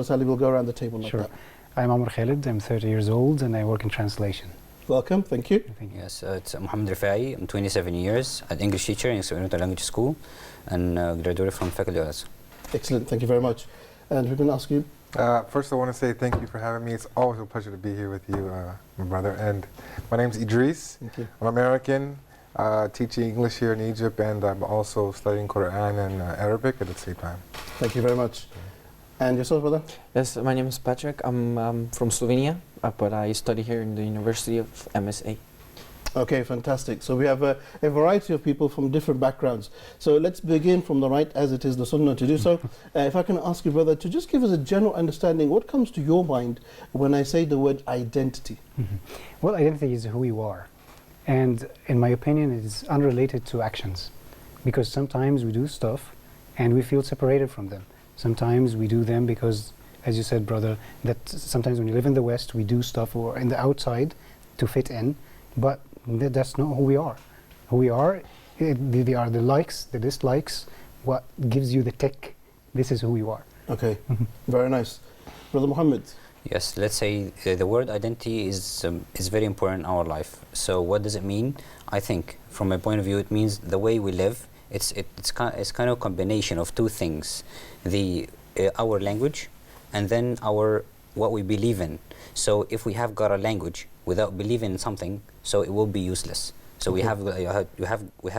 Sally, we'll go around the table like Sure. that. I'm Amr Khalid, I'm 30 years old and I work in translation. Welcome, thank you. Thank you. Yes, it's Mohammed Rifai. I'm 27 years, an English teacher in Experimental Language School, and graduated from Faculty of Arts. Excellent, thank you very much. And we're going to ask you. First, I want to say thank you for having me. It's always a pleasure to be here with you, my brother. And my name's Idris. Thank you. I'm American, teaching English here in Egypt, and I'm also studying Quran and Arabic at the same time. Thank you very much. And yourself, brother? Yes, my name is Patrick. I'm from Slovenia, but I study here in the University of MSA. Okay, fantastic. So we have a variety of people from different backgrounds. So let's begin from the right, as it is the sunnah to do so. If I can ask you, brother, to just give us a general understanding, what comes to your mind when I say the word identity? Well, identity is who you are. And in my opinion, it is unrelated to actions. Because sometimes we do stuff and we feel separated from them. Sometimes we do them because, as you said, brother, that sometimes when you live in the West, we do stuff or in the outside to fit in, but that's not who we are. Who we are, they are the likes, the dislikes, what gives you the tick. This is who you are. Okay, very nice. Brother Muhammad? Yes, let's say the word identity is very important in our life. So what does it mean? I think, from my point of view, it means the way we live. It's kind of a combination of two things: our language, and then what we believe in. So if we have got a language without believing in something, so it will be useless. So we have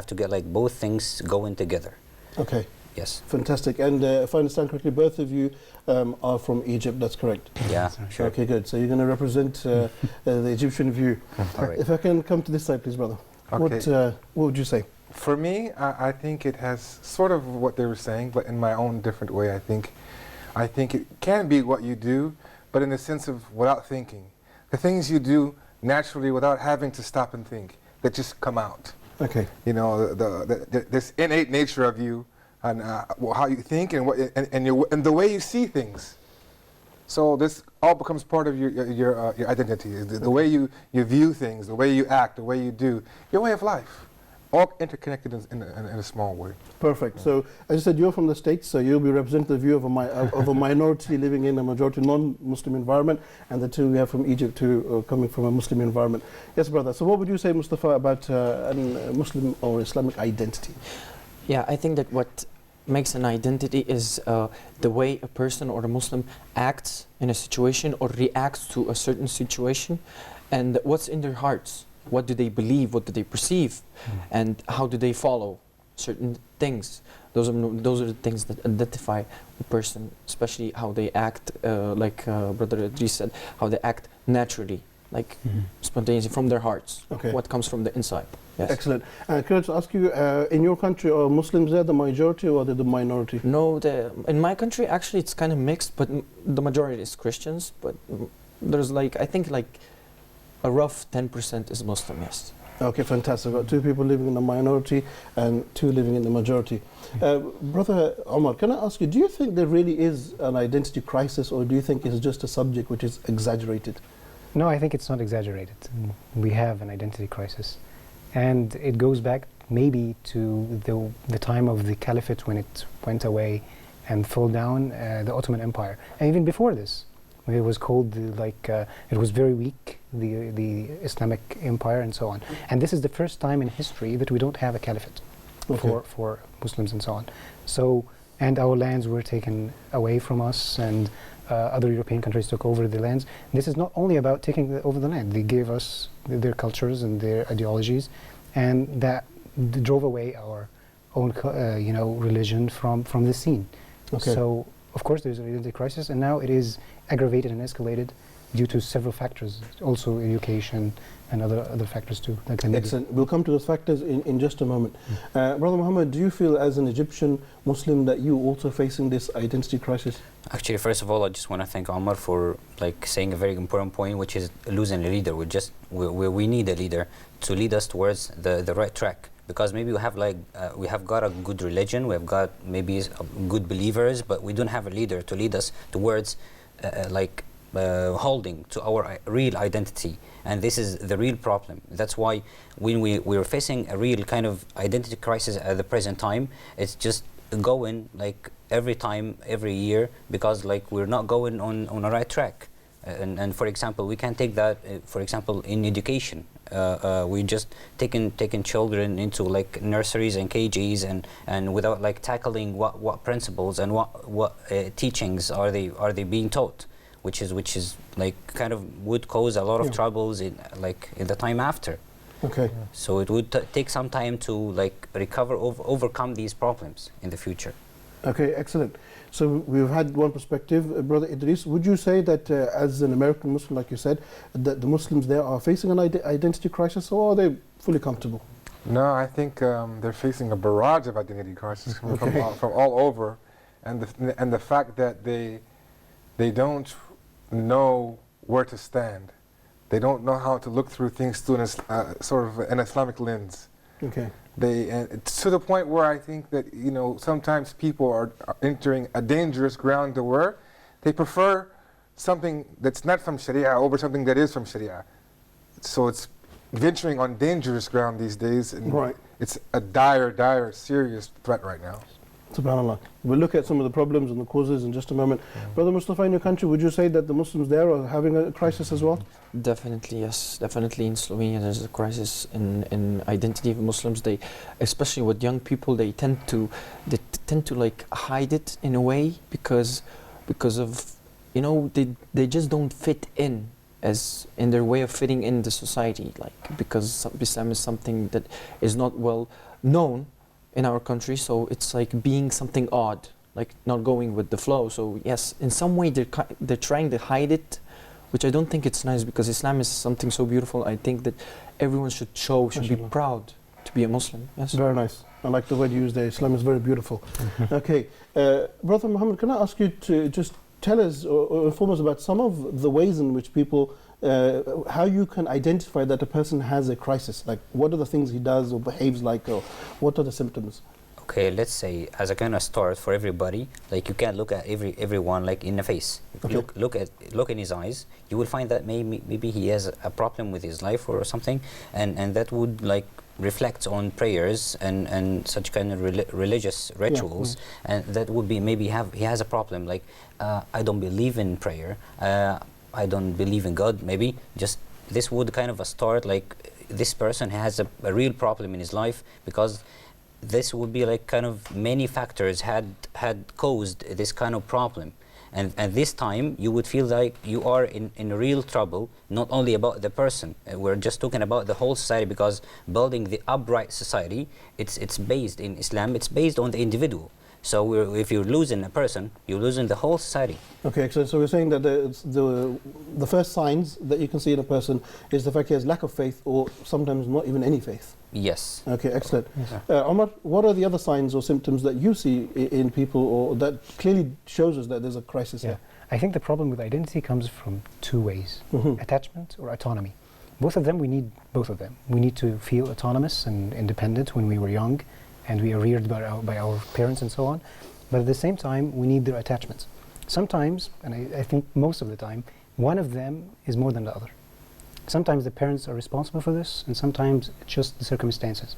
to get like both things going together. Okay. Yes. Fantastic. And if I understand correctly, both of you are from Egypt. That's correct. Yeah. Sure. Okay, good. So you're going to represent the Egyptian view. All right. If I can come to this side, please, brother. Okay. What would you say? For me, I think it has sort of what they were saying, but in my own different way. I think it can be what you do, but in the sense of without thinking. The things you do naturally without having to stop and think, that just come out. Okay. You know, this innate nature of you, and how you think, and the way you see things. So this all becomes part of your identity. The way you view things, the way you act, the way you do, your way of life. All interconnected in a small way. Perfect. So, as you said, you're from the States, so you'll be representing the view of a minority living in a majority non-Muslim environment, and the two we have from Egypt too, coming from a Muslim environment. Yes, brother. So what would you say, Mustafa, about a Muslim or Islamic identity? Yeah, I think that what makes an identity is the way a person or a Muslim acts in a situation or reacts to a certain situation, and what's in their hearts. What do they believe? What do they perceive? And how do they follow certain things? Those are the things that identify a person, especially how they act, like Brother Idris said, how they act naturally, like spontaneously from their hearts. Okay. What comes from the inside. Yes. Excellent. Can I just ask you, in your country, are Muslims there the majority or are they the minority? No, in my country, actually, it's kind of mixed, but the majority is Christians. But there's I think a rough 10% is Muslim, yes. Okay, fantastic. We've got two people living in the minority and two living in the majority. Brother Omar, can I ask you, do you think there really is an identity crisis, or do you think it's just a subject which is exaggerated? No, I think it's not exaggerated. We have an identity crisis. And it goes back maybe to the time of the Caliphate when it went away and fell down, the Ottoman Empire. And even before this, it was called it was very weak, the Islamic Empire and so on. And this is the first time in history that we don't have a caliphate for Muslims and so on. So, and our lands were taken away from us, and other European countries took over the lands. This is not only about taking over the land. They gave us their cultures and their ideologies, and that drove away our own religion from the scene. Okay. So, of course, there's an identity crisis, and now it is aggravated and escalated due to several factors, also education and other factors too. Excellent. We'll come to those factors in just a moment. Brother Muhammad, do you feel as an Egyptian Muslim that you also facing this identity crisis? Actually, first of all, I just want to thank Omar for saying a very important point, which is losing a leader. We need a leader to lead us towards the right track. Because maybe we have got a good religion, we have got maybe good believers, but we don't have a leader to lead us towards holding to our real identity. And this is the real problem. That's why when we're facing a real kind of identity crisis at the present time, it's just going like every time, every year, because like we're not going on a right track. And for example, we can take that, for example, in education. We just taking children into like nurseries and KGs and without like tackling what principles and what teachings are they being taught, which is like kind of would cause a lot of troubles in the time after. Okay. So it would take some time to like recover, overcome these problems in the future. Okay, excellent. So we've had one perspective. Brother Idris, would you say that as an American Muslim, like you said, that the Muslims there are facing an identity crisis, or are they fully comfortable? No, I think they're facing a barrage of identity crises from all over, and the fact that they don't know where to stand. They don't know how to look through things through sort of an Islamic lens. Okay. And it's to the point where I think that sometimes people are entering a dangerous ground to where they prefer something that's not from Sharia over something that is from Sharia. So it's venturing on dangerous ground these days, and it's a dire, serious threat right now. SubhanAllah. We'll look at some of the problems and the causes in just a moment. Brother Mustafa, in your country, would you say that the Muslims there are having a crisis as well? Definitely, yes. Definitely in Slovenia there's a crisis in identity of Muslims. They, especially with young people, they tend to like hide it in a way because of they just don't fit in as in their way of fitting in the society, like because Islam is something that is not well known in our country, so it's like being something odd, like not going with the flow. So yes, in some way they're trying to hide it, which I don't think it's nice, because Islam is something so beautiful. I think that everyone should be proud to be a Muslim. Yes. Very nice. I like the word you used there. Islam is very beautiful. Okay, Brother Muhammad, can I ask you to just tell us or inform us about some of the ways in which people, how you can identify that a person has a crisis? Like, what are the things he does or behaves like, or what are the symptoms? Okay, let's say as a kind of start for everybody, like you can look at everyone like in the face. Okay. Look in his eyes. You will find that maybe he has a problem with his life or something, and that would like reflect on prayers and such kind of religious rituals, and that would be maybe he has a problem like I don't believe in prayer, I don't believe in God. Maybe just this would kind of a start, like this person has a real problem in his life, because this would be like kind of many factors had caused this kind of problem. And at this time, you would feel like you are in real trouble, not only about the person. We're just talking about the whole society, because building the upright society, it's based in Islam, it's based on the individual. So if you're losing a person, you're losing the whole society. Okay, excellent. So we're saying that the first signs that you can see in a person is the fact he has lack of faith, or sometimes not even any faith. Yes. Okay, excellent. Omar, what are the other signs or symptoms that you see in people, or that clearly shows us that there's a crisis here? I think the problem with identity comes from two ways: attachment or autonomy. Both of them, we need both of them. We need to feel autonomous and independent when we were young, and we are reared by our parents and so on. But at the same time, we need their attachments. Sometimes, and I think most of the time, one of them is more than the other. Sometimes the parents are responsible for this, and sometimes it's just the circumstances.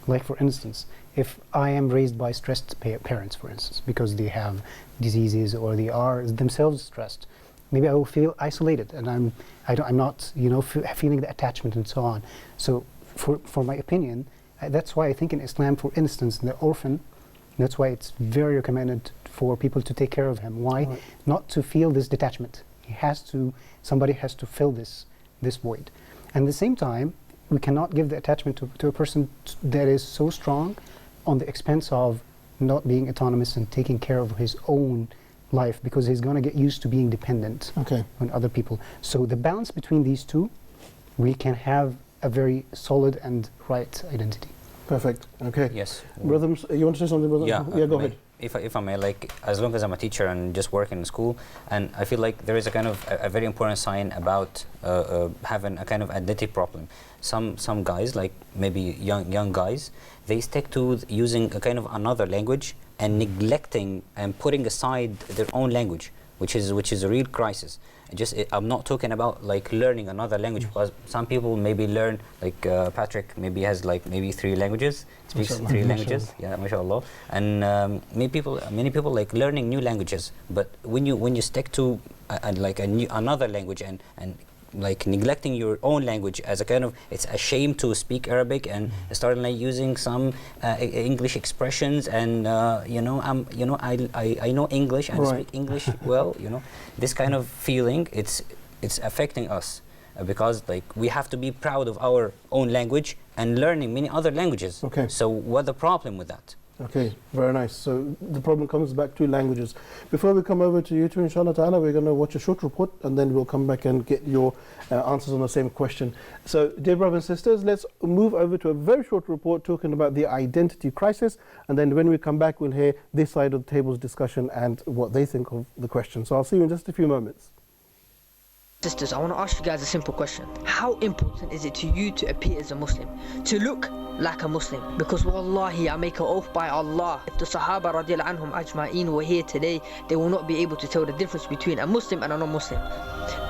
Like for instance, if I am raised by stressed parents, for instance, because they have diseases or they are themselves stressed, maybe I will feel isolated, and I'm not feeling the attachment and so on. So for my opinion, that's why I think in Islam, for instance, the orphan, that's why it's very recommended for people to take care of him. Why? Right. Not to feel this detachment. Somebody has to fill this void. And at the same time, we cannot give the attachment to a person that is so strong on the expense of not being autonomous and taking care of his own life, because he's going to get used to being dependent on other people. So the balance between these two, we can have a very solid and right identity. Perfect. Okay. Yes. Brother, you want to say something, brother? Yeah. Go ahead. If I may, like, as long as I'm a teacher and just working in school, and I feel like there is a kind of a very important sign about having a kind of identity problem. Some guys, like maybe young guys, they stick to using a kind of another language and neglecting and putting aside their own language. which is a real crisis. I'm not talking about like learning another language, because some people maybe learn like Patrick maybe has like maybe 3 languages, speaks Mashallah. 3 languages, yeah, mashallah. And many people like learning new languages, but when you stick to another language and like neglecting your own language as a kind of, it's a shame to speak Arabic and start like using some English expressions, and I know English and Right. speak English well, this kind of feeling, it's affecting us, because like we have to be proud of our own language and learning many other languages. Okay. So what's the problem with that? Okay, very nice. So the problem comes back to languages. Before we come over to you two, inshallah ta'ala, we're going to watch a short report and then we'll come back and get your answers on the same question. So, dear brothers and sisters, let's move over to a very short report talking about the identity crisis, and then when we come back, we'll hear this side of the table's discussion and what they think of the question. So I'll see you in just a few moments. Sisters, I want to ask you guys a simple question. How important is it to you to appear as a Muslim? To look like a Muslim? Because wallahi, I make an oath by Allah, if the Sahaba radiallahu anhum ajma'een were here today, they will not be able to tell the difference between a Muslim and a non-Muslim.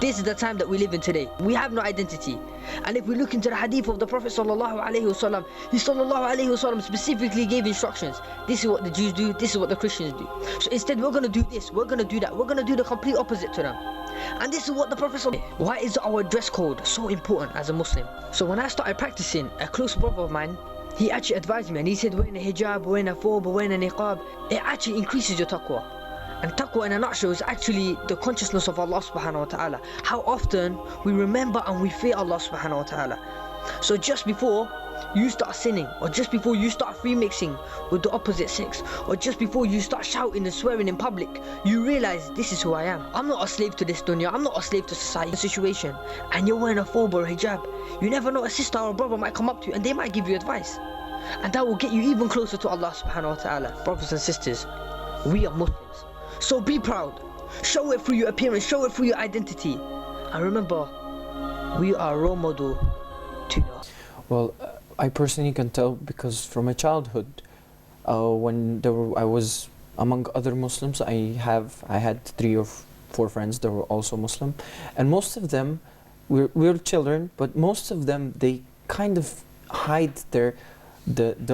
This is the time that we live in today. We have no identity. And if we look into the hadith of the Prophet sallallahu alaihi wasallam, he sallallahu alaihi wasallam specifically gave instructions. This is what the Jews do, this is what the Christians do. So instead we're going to do this, we're going to do that, we're going to do the complete opposite to them. And this is what the Prophet said. Why is our dress code so important as a Muslim? So when I started practicing, a close brother of mine, he actually advised me and he said, wear a hijab, wear a thobe, wear a niqab. It actually increases your taqwa. And taqwa in a nutshell is actually the consciousness of Allah subhanahu wa ta'ala. How often we remember and we fear Allah subhanahu wa ta'ala. So just before you start sinning, or just before you start free mixing with the opposite sex, or just before you start shouting and swearing in public, you realize this is who I am. I'm not a slave to this dunya, I'm not a slave to society situation. And you're wearing a thobe or a hijab. You never know, a sister or a brother might come up to you and they might give you advice. And that will get you even closer to Allah subhanahu wa ta'ala. Brothers and sisters, we are Muslims. So be proud. Show it through your appearance, show it through your identity. And remember, we are a role model to you. Well, I personally can tell because from my childhood, when I was among other Muslims, I had 3 or 4 friends that were also Muslim, and most of them we're children, but most of them they kind of hide the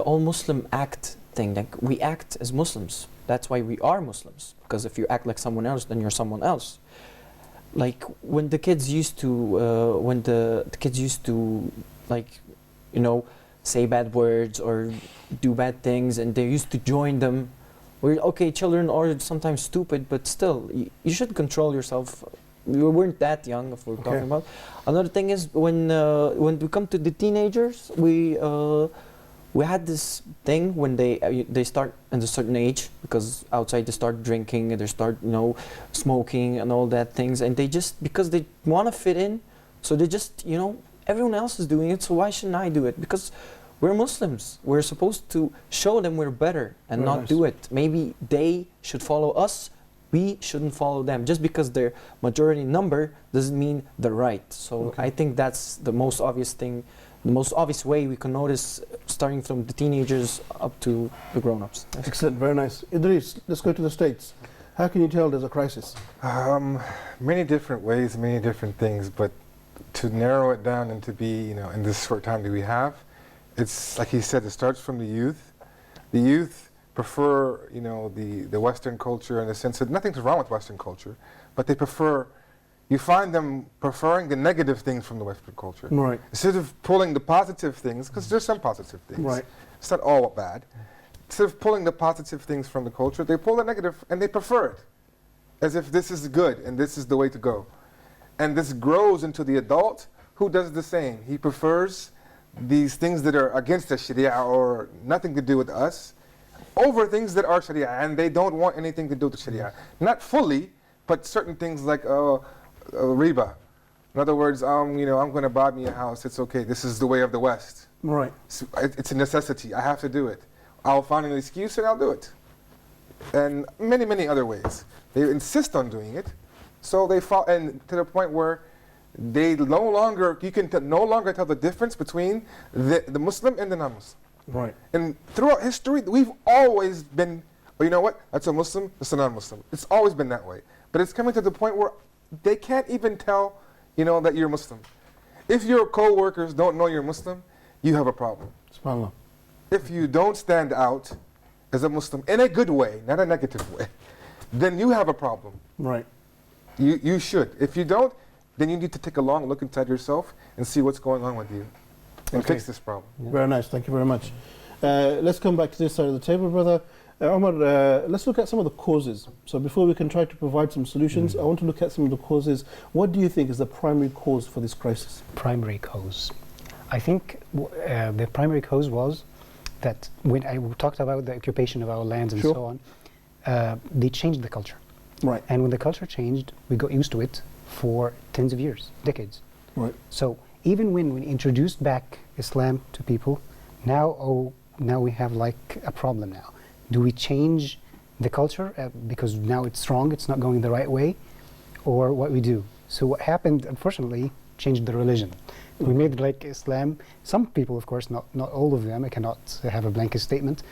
all Muslim act thing. Like we act as Muslims. That's why we are Muslims. Because if you act like someone else, then you're someone else. Like when the kids used to like, say bad words or do bad things, and they used to join them. Okay, children are sometimes stupid, but still, you should control yourself. We weren't that young, if we're talking about. Another thing is when we come to the teenagers, we had this thing when they start at a certain age, because outside they start drinking and they start smoking and all that things, and they just, because they want to fit in, so they just everyone else is doing it, so why shouldn't I do it? Because we're Muslims. We're supposed to show them we're better and not do it. Maybe they should follow us. We shouldn't follow them. Just because they're majority number doesn't mean they're right. So I think that's the most obvious thing, the most obvious way we can notice, starting from the teenagers up to the grown-ups. Excellent, very nice. Idris, let's go to the States. How can you tell there's a crisis? Many different ways, many different things, but to narrow it down and to be, in this short time that we have, it's like he said, it starts from the youth. The youth prefer, the Western culture in the sense that nothing's wrong with Western culture, but they prefer, you find them preferring the negative things from the Western culture. Right. Instead of pulling the positive things, because there's some positive things. Right. It's not all bad. Instead of pulling the positive things from the culture, they pull the negative and they prefer it. As if this is good and this is the way to go. And this grows into the adult who does the same. He prefers these things that are against the Sharia or nothing to do with us over things that are Sharia, and they don't want anything to do with Sharia. Not fully, but certain things like riba. In other words, I'm going to buy me a house. It's okay. This is the way of the West. Right. It's a necessity. I have to do it. I'll find an excuse and I'll do it. And many, many other ways. They insist on doing it. So they fall, and to the point where they no longer, you can no longer tell the difference between the Muslim and the non-Muslim. Right. And throughout history, we've always been, you know what? That's a Muslim, that's a non-Muslim. It's always been that way. But it's coming to the point where they can't even tell, that you're Muslim. If your co-workers don't know you're Muslim, you have a problem. SubhanAllah. If you don't stand out as a Muslim in a good way, not a negative way, then you have a problem. Right. You should. If you don't, then you need to take a long look inside yourself and see what's going on with you and fix this problem. Yeah. Very nice. Thank you very much. Let's come back to this side of the table, brother. Omar, let's look at some of the causes. So before we can try to provide some solutions, I want to look at some of the causes. What do you think is the primary cause for this crisis? Primary cause. I think the primary cause was that when I talked about the occupation of our lands and so on, they changed the culture. Right. And when the culture changed, we got used to it for tens of years, decades. Right. So even when we introduced back Islam to people, now we have like a problem now. Do we change the culture because now it's wrong, it's not going the right way, or what we do? So what happened, unfortunately, changed the religion. We made like Islam, some people, of course, not all of them, I cannot have a blanket statement,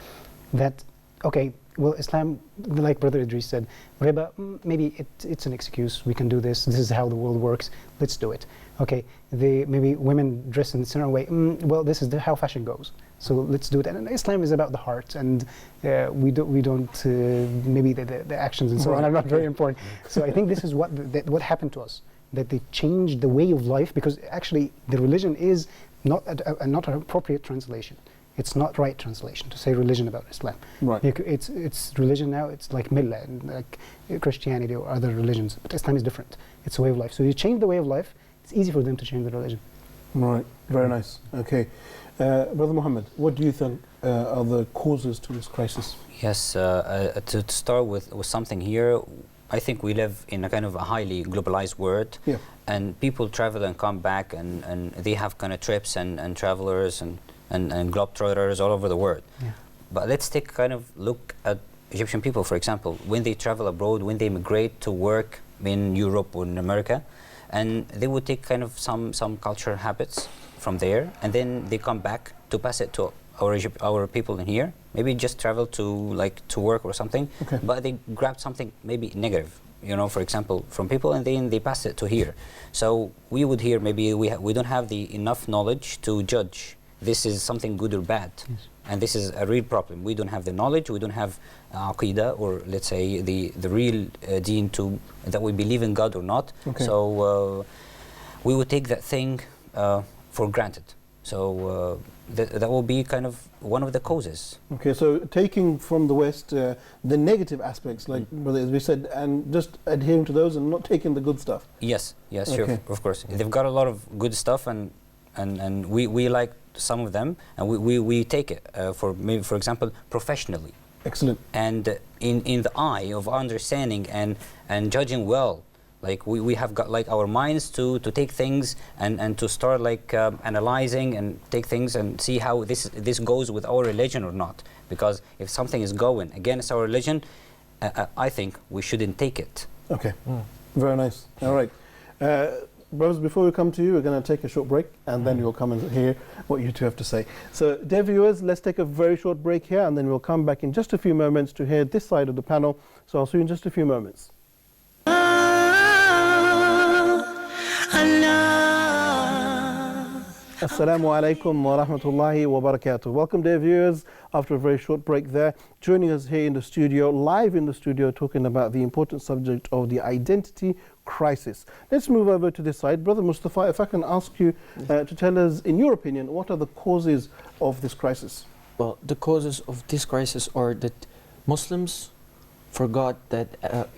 that, okay, well, Islam, like Brother Idris said, riba, maybe it's an excuse, we can do this is how the world works, let's do it. Okay, maybe women dress in a certain way, well, this is how fashion goes, so let's do it. And Islam is about the heart, and we don't maybe the actions and so on are not very important. So I think this is what happened to us, that they changed the way of life, because actually the religion is not an appropriate translation. It's not right translation to say religion about Islam. Right. It's religion now. It's like millah, like Christianity or other religions. But Islam is different. It's a way of life. So you change the way of life, it's easy for them to change the religion. Right. Very nice. Okay. Brother Muhammad, what do you think are the causes to this crisis? Yes, to start with something here, I think we live in a kind of a highly globalized world, and people travel and come back, and they have kind of trips and travelers and globetrotters all over the world. Yeah. But let's take kind of look at Egyptian people, for example, when they travel abroad, when they migrate to work in Europe or in America, and they would take kind of some cultural habits from there, and then they come back to pass it to our people in here. Maybe just travel to work or something, but they grab something maybe negative, for example, from people, and then they pass it to here. So we would hear maybe we don't have the enough knowledge to judge this is something good or bad. Yes. And this is a real problem. We don't have the knowledge, we don't have aqidah, or let's say the real deen that we believe in God or not. So we would take that thing for granted. So that will be kind of one of the causes. Okay, so taking from the West the negative aspects, like as we said, and just adhering to those and not taking the good stuff. Yes, sure, of course. They've got a lot of good stuff, and we like some of them, and we take it for example, professionally. Excellent. And in the eye of understanding and judging well, like we have got like our minds to take things and to start like analyzing and take things and see how this goes with our religion or not. Because if something is going against our religion, I think we shouldn't take it. Okay, very nice. All right. Brothers, before we come to you, we're going to take a short break, and then you'll come and hear what you two have to say. So, dear viewers, let's take a very short break here, and then we'll come back in just a few moments to hear this side of the panel. So I'll see you in just a few moments. Assalamu alaikum wa rahmatullahi wa barakatuh. Welcome, dear viewers, after a very short break there. Joining us here in the studio, live in the studio, talking about the important subject of the identity crisis. Let's move over to this side. Brother Mustafa, if I can ask you to tell us, in your opinion, what are the causes of this crisis? Well, the causes of this crisis are that Muslims forgot that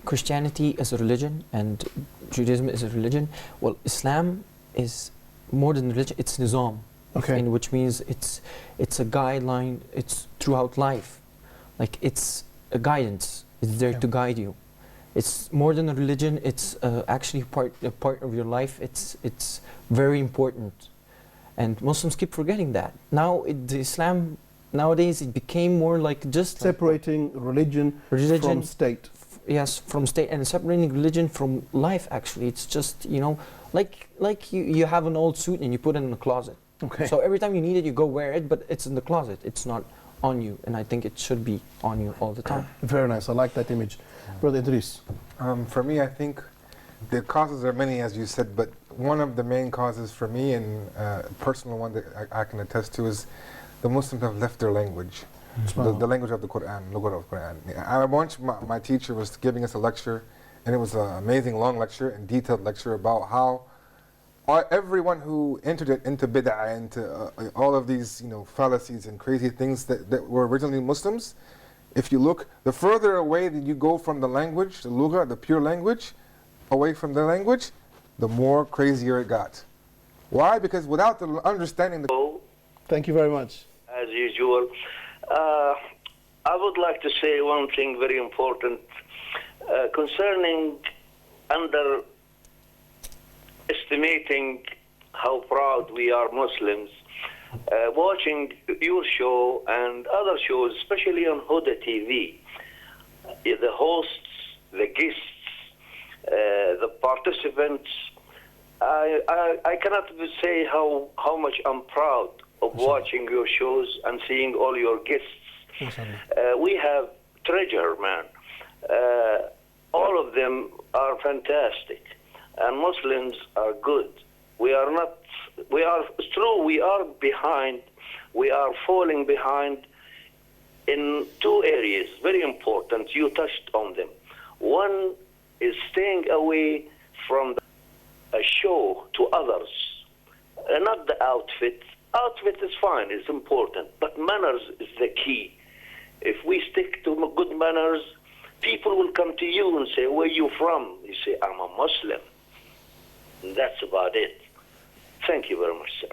Christianity is a religion and Judaism is a religion. Well, Islam is more than religion, it's nizam, which means it's a guideline, it's throughout life. Like it's a guidance, it's there to guide you. It's more than a religion, it's actually a part of your life, it's very important. And Muslims keep forgetting that. Now Islam, nowadays it became more like just separating religion from state. Yes, from state, and separating religion from life actually. It's just, like you have an old suit and you put it in the closet. So every time you need it, you go wear it, but it's in the closet. It's not on you, and I think it should be on you all the time. Very nice. I like that image. Brother Idris. For me, I think the causes are many, as you said, but one of the main causes for me, and a personal one that I can attest to, is the Muslims have left their language, the language of the Quran, Lugha of Quran. I once, my teacher was giving us a lecture, and it was an amazing long lecture and detailed lecture about how everyone who entered it into bid'ah, into all of these, fallacies and crazy things that were originally Muslims, if you look, the further away that you go from the language, the lugha, the pure language, away from the language, the more crazier it got. Why? Because without the understanding the... Thank you very much. As usual, I would like to say one thing very important concerning underestimating how proud we are Muslims. Watching your show and other shows, especially on Huda TV, the hosts, the guests, the participants, I cannot say how much I'm proud of watching your shows and seeing all your guests. We have treasure, man. All of them are fantastic, and Muslims are good. It's true, we are behind, we are falling behind in two areas, very important. You touched on them. One is staying away from a show to others, not the outfit. Outfit is fine, it's important, but manners is the key. If we stick to good manners, people will come to you and say, where are you from? You say, I'm a Muslim. And that's about it. Thank you very much, sir.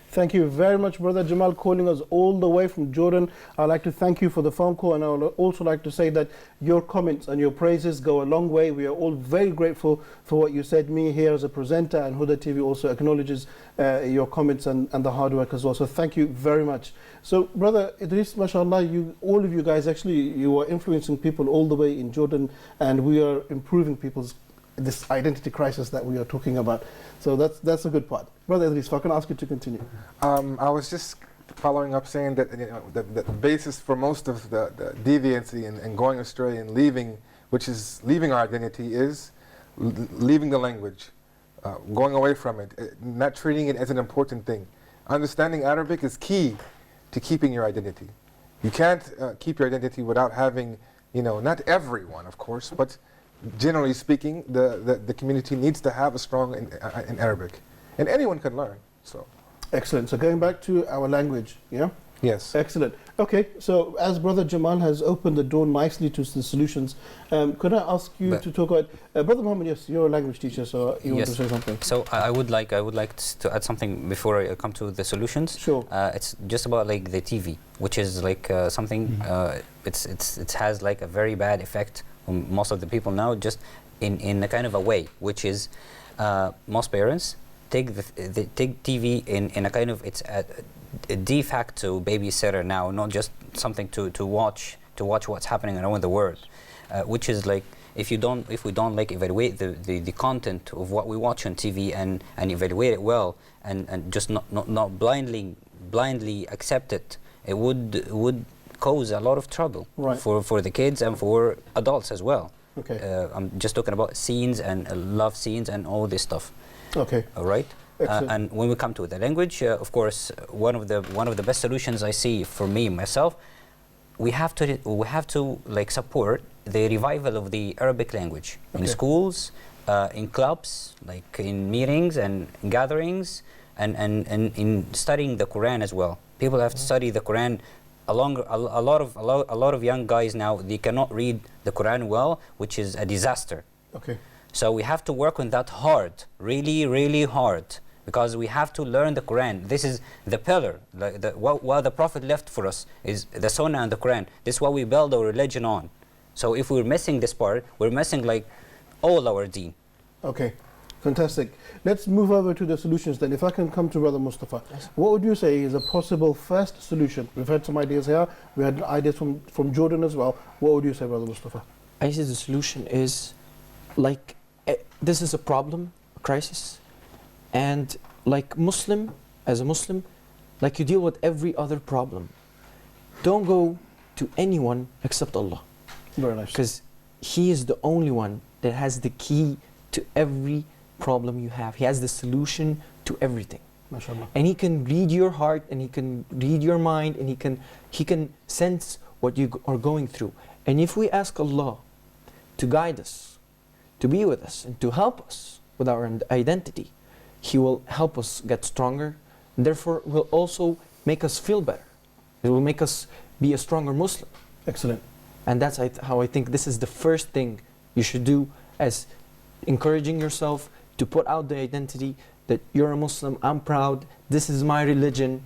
Thank you very much, Brother Jamal, calling us all the way from Jordan. I'd like to thank you for the phone call, and I would also like to say that your comments and your praises go a long way. We are all very grateful for what you said. Me here as a presenter, and Huda TV also acknowledges your comments and the hard work as well. So thank you very much. So, Brother Idris, mashallah, all of you guys, actually, you are influencing people all the way in Jordan, and we are improving this identity crisis that we are talking about. So that's a good part. Brother Idris, if I can ask you to continue. I was just following up saying that the basis for most of the deviancy and going astray and leaving, which is leaving our identity, is leaving the language, going away from it, not treating it as an important thing. Understanding Arabic is key to keeping your identity. You can't keep your identity without having, not everyone, of course, but generally speaking, the community needs to have a strong in Arabic, and anyone can learn. So, excellent. So going back to our language, yeah. Yes. Excellent. Okay. So as Brother Jamal has opened the door nicely to the solutions, could I ask you to talk about Brother Muhammad? Yes, you're a language teacher, so you want to say something. So I would like to add something before I come to the solutions. Sure. It's just about like the TV, which is like something. It has like a very bad effect on most of the people now, just in a kind of a way, which is most parents take TV in a kind of a de facto babysitter now, not just something to watch what's happening around the world, which is like if we don't like evaluate the content of what we watch on TV and evaluate it well and just not blindly accept it, it would cause a lot of trouble for the kids and for adults as well. Okay. I'm just talking about scenes and love scenes and all this stuff. Okay. All right. And when we come to the language, of course, one of the best solutions I see for me myself, we have to like support the revival of the Arabic language in schools, in clubs, like in meetings and gatherings, and in studying the Quran as well. People have to study the Quran. A lot of young guys now, they cannot read the Quran well, which is a disaster. Okay. So we have to work on that hard, really, really hard, because we have to learn the Quran. This is the pillar. What the Prophet left for us is the Sunnah and the Quran. This is what we build our religion on. So if we're missing this part, we're missing like all our deen. Okay, fantastic. Let's move over to the solutions then. If I can come to Brother Mustafa, what would you say is a possible first solution? We've had some ideas here. We had ideas from Jordan as well. What would you say, Brother Mustafa? I say the solution is like this is a problem, a crisis, and like as a Muslim, like you deal with every other problem. don't go to anyone except Allah. Very nice. Because He is the only one that has the key to every problem you have. He has the solution to everything. MashaAllah. And He can read your heart, and He can read your mind, and He can sense what you are going through. And if we ask Allah to guide us, to be with us, and to help us with our identity, He will help us get stronger, and therefore will also make us feel better. It will make us be a stronger Muslim. Excellent. And that's how I think this is the first thing you should do, as encouraging yourself to put out the identity that you're a Muslim, I'm proud, this is my religion,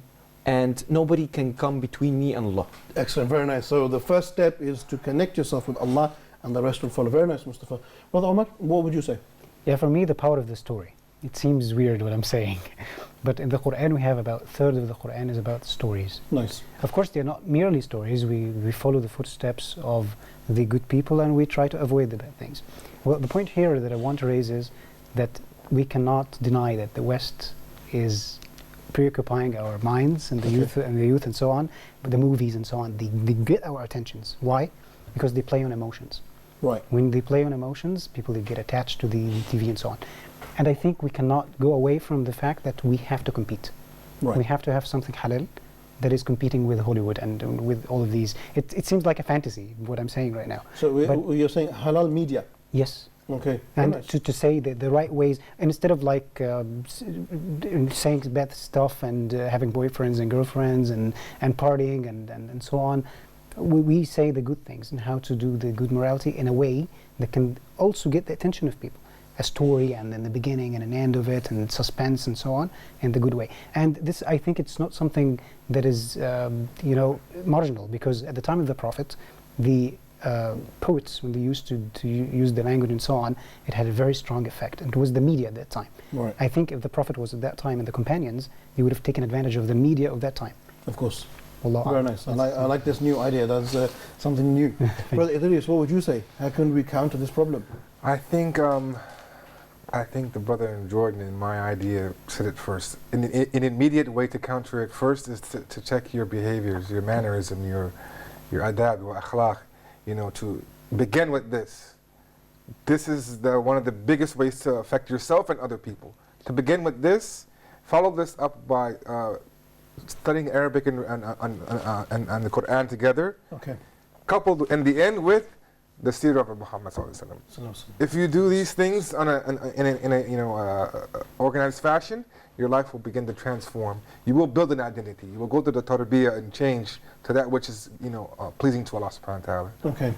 and nobody can come between me and Allah. Excellent, very nice. So the first step is to connect yourself with Allah, and the rest will follow. Very nice, Mustafa. Brother Omar, what would you say? Yeah, for me, the power of the story. It seems weird what I'm saying, but in the Quran we have about a third of the Quran is about stories. Nice. Of course, they're not merely stories. We follow the footsteps of the good people and we try to avoid the bad things. Well, the point here that I want to raise is that we cannot deny that the West is preoccupying our minds and the youth and so on, but the movies and so on, they get our attentions. Why? Because they play on emotions. Right. When they play on emotions, people they get attached to the TV and so on. And I think we cannot go away from the fact that we have to compete. Right. We have to have something halal that is competing with Hollywood and with all of these. It seems like a fantasy, what I'm saying right now. So you're saying halal media? Yes. Okay. And Nice. to say the right ways, instead of like saying bad stuff and having boyfriends and girlfriends and partying and so on, we say the good things and how to do the good morality in a way that can also get the attention of people. A story and then the beginning and an end of it and suspense and so on in the good way. And this, I think it's not something that is, marginal, because at the time of the Prophet, the poets, when they used to use the language and so on, it had a very strong effect. And it was the media at that time. Right. I think if the Prophet was at that time and the companions, they would have taken advantage of the media of that time. Of course. Allah. Very nice. I like this new idea. That's something new. Brother Idris, what would you say? How can we counter this problem? I think the brother in Jordan, in my idea, said it first. An immediate way to counter it first is to check your behaviors, your mannerism, your adab, your akhlaq. To begin with this. This is one of the biggest ways to affect yourself and other people. To begin with this, follow this up by studying Arabic and the Quran together. Okay. Coupled in the end with the seerah of Muhammad sallallahu alaihi wasallam. If you do these things in a organized fashion, your life will begin to transform. You will build an identity. You will go to the tarbiyah and change to that which is pleasing to Allah subhanahu wa ta'ala. Okay.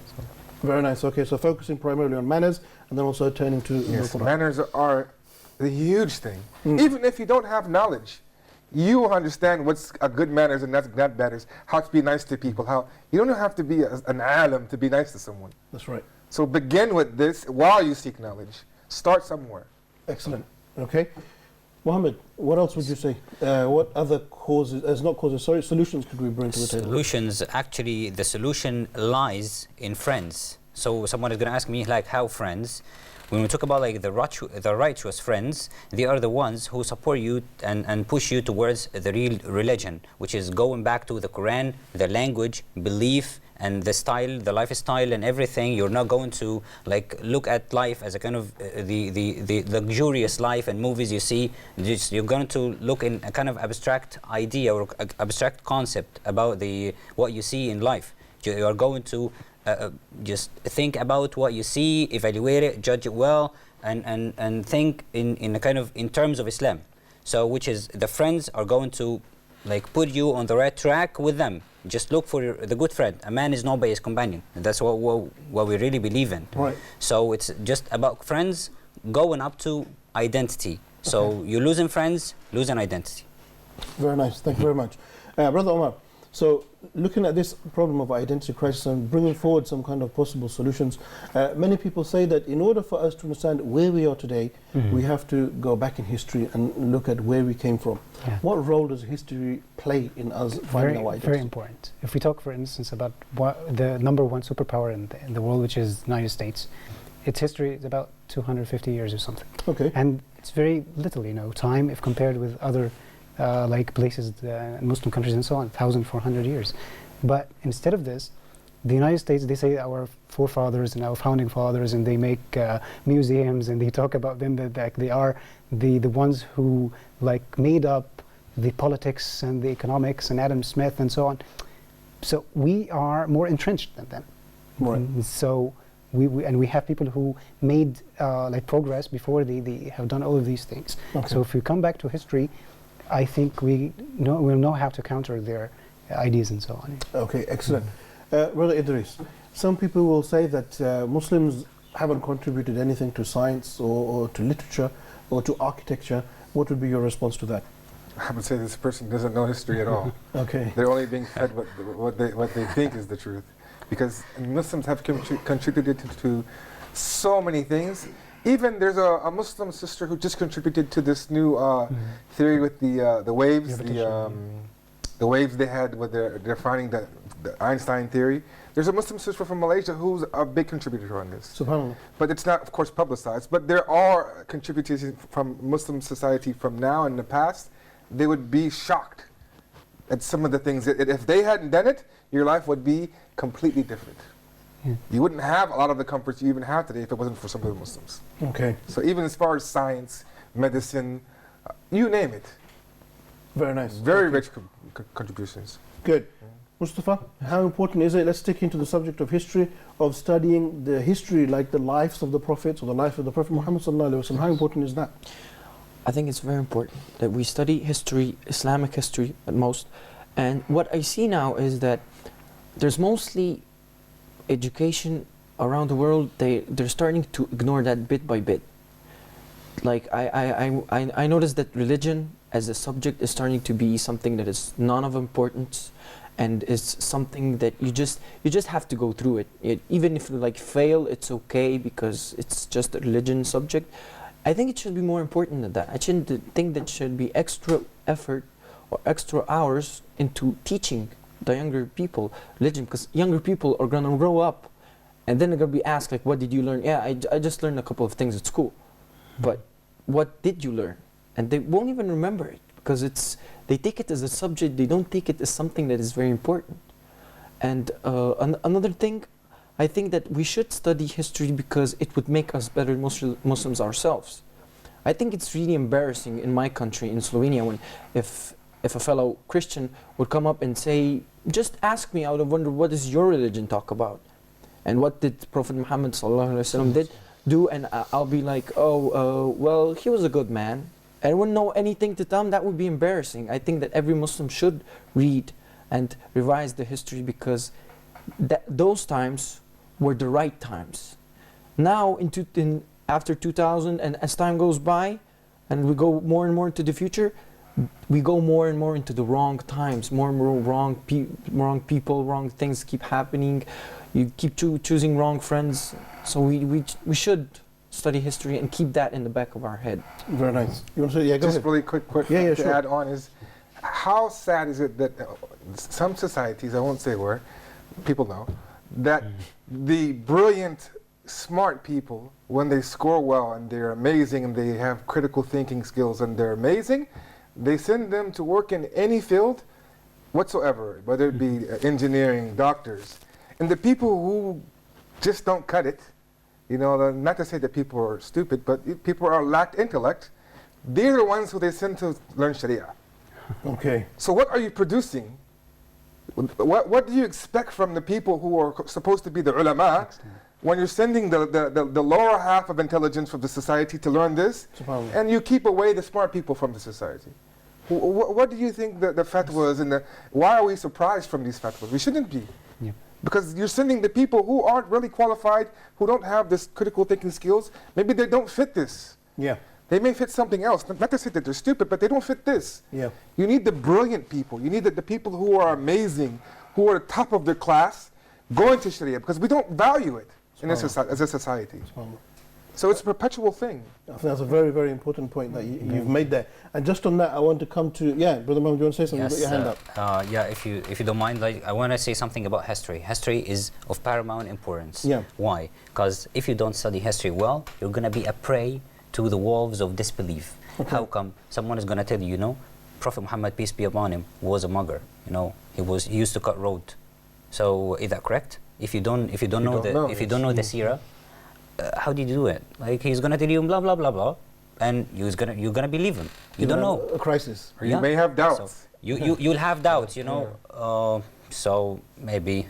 Very nice. Okay, so focusing primarily on manners and then also turning to Yes, the Quran. manners are a huge thing. Even if you don't have knowledge, you will understand what's a good manners and not bad manners, how to be nice to people. You don't have to be an alim to be nice to someone. That's right. So begin with this while you seek knowledge. Start somewhere. Excellent. Okay. Mohammed, what else would you say? What other solutions could we bring to the table? Solutions, actually, the solution lies in friends. So someone is going to ask me, like, how friends? When we talk about like the righteous friends, they are the ones who support you and push you towards the real religion, which is going back to the Quran, the language, belief, and the style, the lifestyle, and everything. You're not going to like look at life as a kind of the luxurious life and movies you see. You're going to look in a kind of abstract idea or abstract concept about what you see in life. You are going to just think about what you see, evaluate it, judge it well, and think in a kind of in terms of Islam. So which is the friends are going to like put you on the right track with them. Just look for the good friend. A man is known by his companion. And that's what we really believe in. Right. So it's just about friends going up to identity. So you're losing friends, losing identity. Very nice. Thank you very much. Brother Omar, so looking at this problem of identity crisis and bringing forward some kind of possible solutions, many people say that in order for us to understand where we are today, we have to go back in history and look at where we came from. Yeah. What role does history play in us finding our identity? Very important. If we talk, for instance, about the number one superpower in the world, which is the United States, its history is about 250 years or something. Okay. And it's very little, time if compared with other like places, Muslim countries and so on, 1,400 years. But instead of this, the United States, they say our forefathers and our founding fathers, and they make museums and they talk about them that like, they are the ones who like made up the politics and the economics and Adam Smith and so on. So we are more entrenched than them. Right. So we have people who made like progress before they have done all of these things. Okay. So if we come back to history, I think we'll know how to counter their ideas and so on. Okay, excellent. Brother Idris, some people will say that Muslims haven't contributed anything to science or to literature or to architecture. What would be your response to that? I would say this person doesn't know history at all. Okay. They're only being fed what they think is the truth, because Muslims have contributed to so many things. Even there's a Muslim sister who just contributed to this new theory with the waves, the waves they had with they're finding the Einstein theory. There's a Muslim sister from Malaysia who's a big contributor on this. SubhanAllah. But it's not, of course, publicized. But there are contributors from Muslim society from now and the past. They would be shocked at some of the things that if they hadn't done it, your life would be completely different. Yeah. You wouldn't have a lot of the comforts you even have today if it wasn't for some of the Muslims. Okay. So even as far as science, medicine, you name it. Very nice. Very rich contributions. Good. Mustafa, how important is it, let's stick into the subject of history, of studying the history, like the lives of the prophets or the life of the Prophet Muhammad sallallahu alaihi wasallam? How important is that? I think it's very important that we study history, Islamic history at most. And what I see now is that there's mostly education around the world. They're starting to ignore that bit by bit. Like I noticed that religion as a subject is starting to be something that is none of importance, and is something that you just have to go through it. Even if you like fail, it's okay because it's just a religion subject. I think it should be more important than that. I shouldn't think that should be extra effort or extra hours into teaching the younger people religion, because younger people are gonna grow up and then they're gonna be asked like, what did you learn? Yeah, I just learned a couple of things at school. But what did you learn? And they won't even remember it because they take it as a subject, they don't take it as something that is very important. And another thing, I think that we should study history because it would make us better Muslims ourselves. I think it's really embarrassing in my country, in Slovenia, when if a fellow Christian would come up and say, just ask me out of wonder, what does your religion talk about? And what did Prophet Muhammad ﷺ do? And I'll be like, well, he was a good man. I wouldn't know anything to tell him. That would be embarrassing. I think that every Muslim should read and revise the history because those times were the right times. Now, after 2000, and as time goes by, and we go more and more into the future, we go more and more into the wrong times, more and more wrong people, wrong things keep happening. You keep choosing wrong friends. So we should study history and keep that in the back of our head. Very nice. You want to say, yeah, go Just ahead. really quick Yeah, to sure. add on is, how sad is it that some societies, I won't say where, people know, that the brilliant, smart people, when they score well and they're amazing and they have critical thinking skills and they're amazing, they send them to work in any field whatsoever, whether it be engineering, doctors. And the people who just don't cut it, you know, not to say that people are stupid, but people are lacked intellect, they're the ones who they send to learn Sharia. Okay. So what are you producing? What do you expect from the people who are supposed to be the ulama when you're sending the lower half of intelligence of the society to learn this, SubhanAllah. and you keep away the smart people from the society? What do you think the fatwas and why are we surprised from these fatwas? We shouldn't be. Yeah. Because you're sending the people who aren't really qualified, who don't have this critical thinking skills. Maybe they don't fit this. Yeah. They may fit something else. Not to say that they're stupid, but they don't fit this. Yeah. You need the brilliant people. You need the people who are amazing, who are the top of their class, going to Sharia, because we don't value it in as a society. SubhanAllah. So it's a perpetual thing. I think that's a very, very important point that you've made there. And just on that, I want to come to, Brother Mohammed, do you want to say something? Yes, You've got your hand up. yeah, if you don't mind, like, I want to say something about history. History is of paramount importance. Yeah. Why? Because if you don't study history well, you're going to be a prey to the wolves of disbelief. Okay. How come? Someone is going to tell you, Prophet Muhammad, peace be upon him, was a mugger. He used to cut road. So is that correct? If you don't You don't know, if you don't know the seerah, how do you do it? Like he's gonna tell you blah blah blah blah, and you're gonna believe him. You don't know. A crisis. Or you may have doubts. So you'll have doubts, you know. So maybe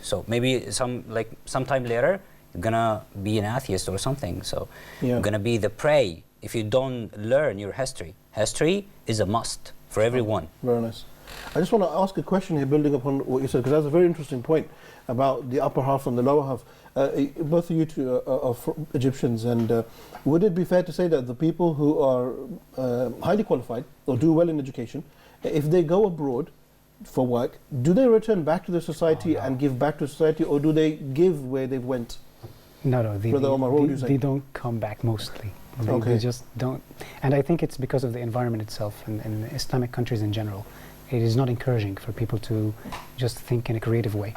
sometime later you're gonna be an atheist or something. So you're gonna be the prey if you don't learn your history. History is a must for everyone. Very nice. I just want to ask a question here, building upon what you said, because that's a very interesting point about the upper half and the lower half. Both of you two are Egyptians, and would it be fair to say that the people who are highly qualified or do well in education, if they go abroad for work, do they return back to the society and give back to society, or do they give where they went? No, Brother Omar, what would you say? they don't come back mostly. They just don't. And I think it's because of the environment itself and Islamic countries in general. It is not encouraging for people to just think in a creative way.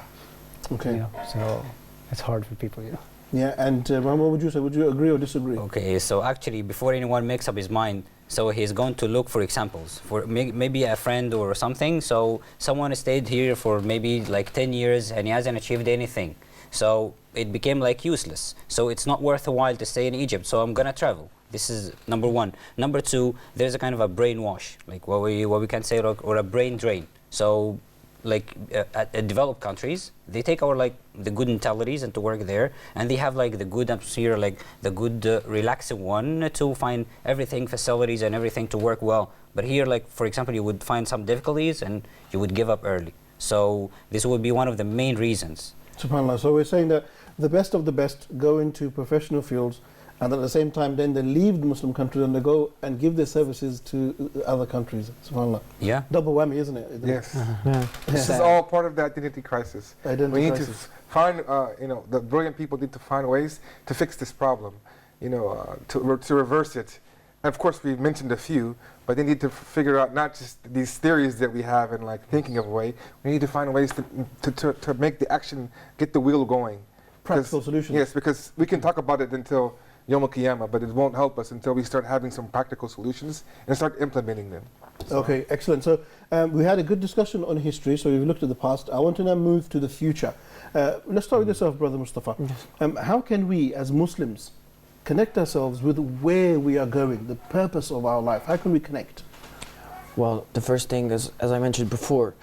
Okay. You know, so it's hard for people, you know. Yeah, and Ram, what would you say? Would you agree or disagree? Okay, so actually, before anyone makes up his mind, so he's going to look for examples for maybe a friend or something. So someone stayed here for maybe like 10 years and he hasn't achieved anything. So it became like useless. So it's not worth a while to stay in Egypt. So I'm gonna travel. This is number one. Number two, there's a kind of a brainwash, like what we can say, or a brain drain. So like at developed countries, they take our like the good mentalities and to work there, and they have like the good atmosphere, like the good relaxing one to find everything, facilities and everything to work well. But here, like for example, you would find some difficulties and you would give up early. So this would be one of the main reasons. SubhanAllah. So we're saying that the best of the best go into professional fields, and at the same time then they leave the Muslim countries and they go and give their services to other countries. SubhanAllah. Yeah. Double whammy, isn't it? Yes. Yeah. This is all part of the identity crisis. Identity We need crisis. to find, the brilliant people need to find ways to fix this problem, to reverse it. And of course, we've mentioned a few, but they need to figure out not just these theories that we have and like thinking of a way. We need to find ways to make the action, get the wheel going. Practical solutions. Yes, because we can talk about it until Yom Al-Qiyamah, but it won't help us until we start having some practical solutions and start implementing them. Okay, excellent. So we had a good discussion on history, so we've looked at the past. I want to now move to the future. Let's start with yourself, Brother Mustafa. How can we, as Muslims, connect ourselves with where we are going, the purpose of our life? How can we connect? Well, the first thing is, as I mentioned before,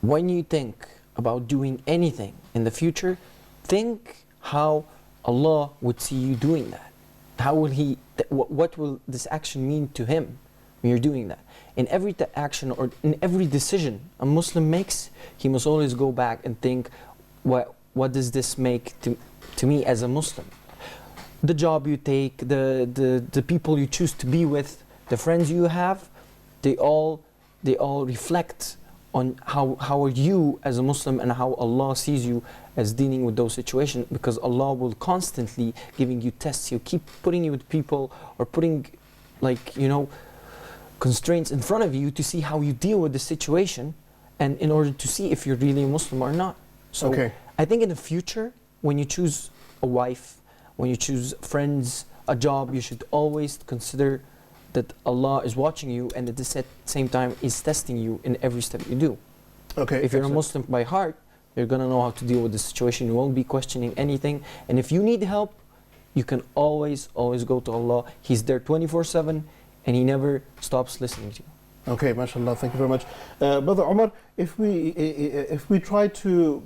when you think about doing anything in the future, think how Allah would see you doing that. How will He, what will this action mean to Him when you're doing that? In every action or in every decision a Muslim makes, he must always go back and think, what does this make to me as a Muslim? The job you take, the people you choose to be with, the friends you have, they all reflect on how are you as a Muslim and how Allah sees you as dealing with those situations, because Allah will constantly giving you tests. He'll keep putting you with people or putting constraints in front of you to see how you deal with the situation, and in order to see if you're really a Muslim or not. So I think in the future, when you choose a wife, when you choose friends, a job, you should always consider that Allah is watching you and at the same time is testing you in every step you do. Okay. If you're a Muslim by heart, you're going to know how to deal with the situation. You won't be questioning anything. And if you need help, you can always go to Allah. He's there 24/7 and He never stops listening to you. Okay, mashallah, thank you very much. Brother Omar, if we try to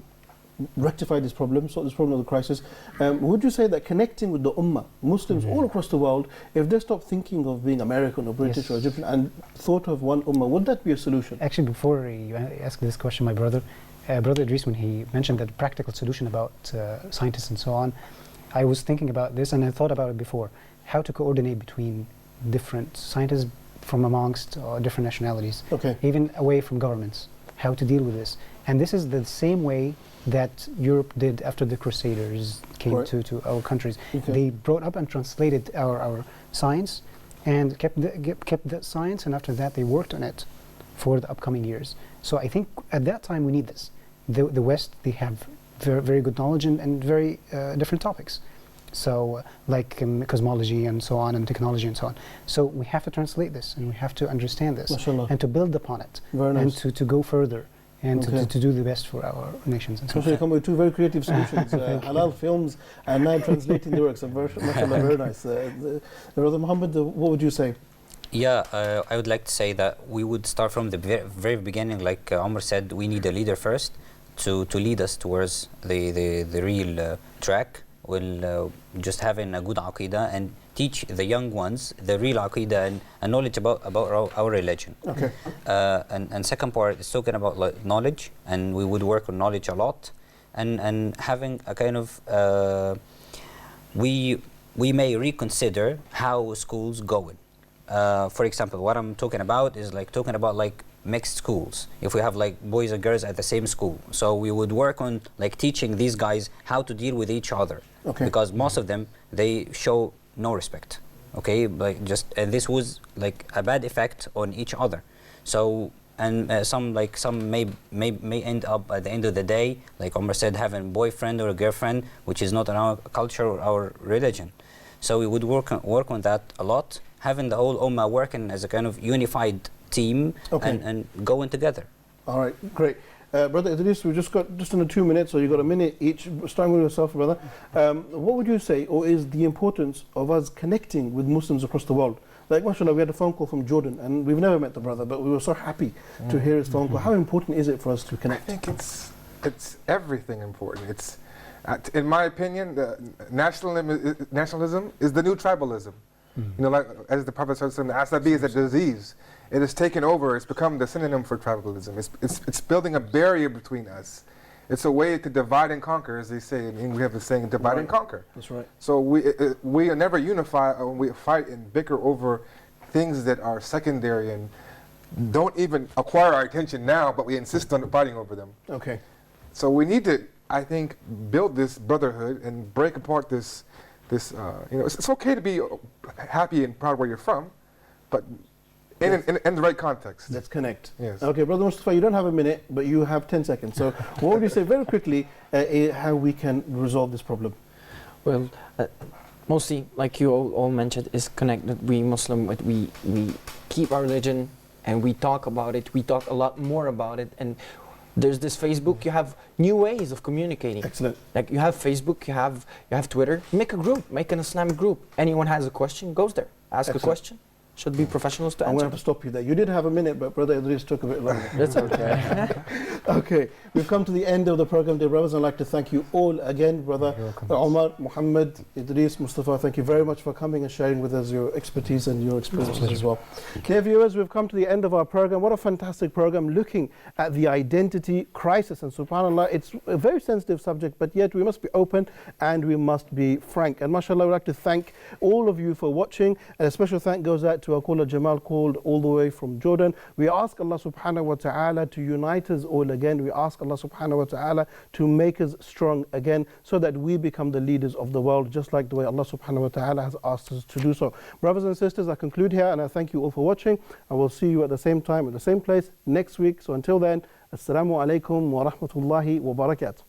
rectify this problem, solve this problem of the crisis, would you say that connecting with the Ummah, Muslims all across the world, if they stop thinking of being American or British or Egyptian and thought of one Ummah, would that be a solution? Actually, before you ask this question, my brother Idris, when he mentioned that practical solution about scientists and so on, I was thinking about this and I thought about it before, how to coordinate between different scientists from amongst different nationalities, even away from governments, how to deal with this. And this is the same way that Europe did after the Crusaders came to our countries. They brought up and translated our science and kept that science, and after that they worked on it for the upcoming years. So I think at that time we need this. The West, they have very, very good knowledge and very different topics. So like cosmology and so on, and technology and so on. So we have to translate this and we have to understand this and to build upon it and to go further and Okay. to do the best for our nations. And so So you come with two very creative solutions, halal films and now translating the works. Mashallah, very nice. Brother Muhammad, what would you say? Yeah, I would like to say that we would start from the very beginning. Like Omar said, we need a leader first to lead us towards the real track. Will just having a good aqidah and teach the young ones the real aqidah and knowledge about our religion. Okay. And second part is talking about like knowledge, and we would work on knowledge a lot, and having a kind of we may reconsider how schools going. For example, what I'm talking about is like talking about like mixed schools. If we have like boys and girls at the same school, so we would work on like teaching these guys how to deal with each other. Okay. Because most of them, they show no respect. Okay, like and this was like a bad effect on each other. So and some may end up at the end of the day, like Omar said, having a boyfriend or a girlfriend, which is not in our culture or our religion. So we would work on that a lot, having the whole ummah working as a kind of unified team. Okay. and going together. All right, great. Brother Idris, we just got under 2 minutes, so you got a minute each. Starting with yourself, brother. What would you say, or is the importance of us connecting with Muslims across the world? Like, mashallah, we had a phone call from Jordan, and we've never met the brother, but we were so happy to hear his phone call. How important is it for us to I connect? think it's everything important. It's, in my opinion, the nationalism is the new tribalism. You know, like as the Prophet said, the asabi is a disease. It has taken over. It's become the synonym for tribalism. It's building a barrier between us. It's a way to divide and conquer, as they say. I mean, we have the saying, divide and conquer. That's right. So we never unify, or we fight and bicker over things that are secondary and don't even acquire our attention now, but we insist on fighting over them. Okay. So we need to, I think, build this brotherhood and break apart this you know, it's okay to be happy and proud where you're from, but in the right context. Let's connect. Yes. Okay, Brother Mustafa, you don't have a minute, but you have 10 seconds. So what would you say very quickly how we can resolve this problem? Well, mostly, like you all mentioned, is connected. We Muslim, we keep our religion and we talk about it. We talk a lot more about it. And there's this Facebook. You have new ways of communicating. Excellent. Like you have Facebook, you have Twitter. Make a group, make an Islamic group. Anyone has a question, goes there, ask a question. Should be professionals to I'm answer. going to have to stop you there. You did have a minute, but Brother Idris took a bit longer. That's okay. Okay, we've come to the end of the program, dear brothers. I'd like to thank you all again, Brother Omar, Muhammad, Idris, Mustafa. Thank you very much for coming and sharing with us your expertise and your experiences as well. Dear viewers, we've come to the end of our program. What a fantastic program looking at the identity crisis. And subhanAllah, it's a very sensitive subject, but yet we must be open and we must be frank. And mashallah, we'd like to thank all of you for watching. And a special thank goes out to our caller Jamal, called all the way from Jordan. We ask Allah subhanahu wa ta'ala to unite us all again. We ask Allah subhanahu wa ta'ala to make us strong again so that we become the leaders of the world, just like the way Allah subhanahu wa ta'ala has asked us to do so. Brothers and sisters, I conclude here and I thank you all for watching. I will see you at the same time, at the same place next week. So until then, Assalamu alaikum wa rahmatullahi wa barakatuh.